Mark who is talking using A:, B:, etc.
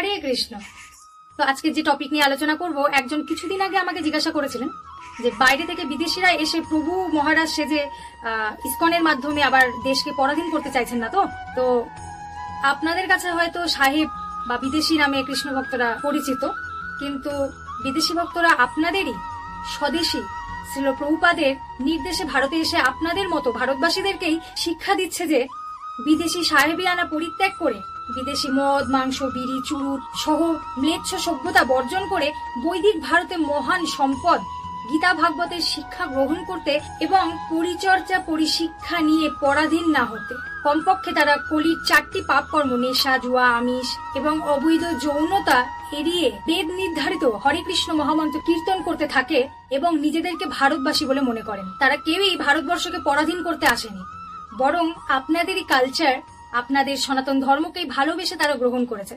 A: হরে কৃষ্ণ। তো আজকে যে টপিক নিয়ে আলোচনা করব, একজন কিছুদিন আগে আমাকে জিজ্ঞাসা করেছিলেন যে বাইরে থেকে বিদেশিরা এসে প্রভু মহারাজ সেজে ইসকনের মাধ্যমে আবার দেশকে পরাধীন করতে চাইছেন না। তো আপনাদের কাছে হয়তো সাহেব বা বিদেশি নামে কৃষ্ণ ভক্তরা পরিচিত, কিন্তু বিদেশি ভক্তরা আপনাদেরই স্বদেশী শ্রীল প্রভুপাদের নির্দেশে ভারতে এসে আপনাদের মতো ভারতবাসীদেরকেই শিক্ষা দিচ্ছে যে বিদেশি সাহেবিয়ানা পরিত্যাগ করে বিদেশি মদ, মাংস, বিড়ি, চুরুট সহ ম্লেচ্ছ সভ্যতা বর্জন করে বৈদিক ভারতে মহান সম্পদ গীতা ভাগবতের শিক্ষা গ্রহণ করতে এবং পরিচর্যা পরিশিক্ষা নিয়ে পরাধীন না হতে। কমপক্ষে তারা কলির 4টি পাপ কর্ম নেশা, জুয়া, আমিষ এবং অবৈধ যৌনতা এড়িয়ে বেদ নির্ধারিত হরে কৃষ্ণ মহামন্ত্র কীর্তন করতে থাকে এবং নিজেদেরকে ভারতবাসী বলে মনে করেন। তারা কেউই ভারতবর্ষকে পরাধীন করতে আসেনি, বরং আপনাদেরই কালচার, আপনাদের সনাতন ধর্মকেই ভালোবেসে তারা গ্রহণ করেছে।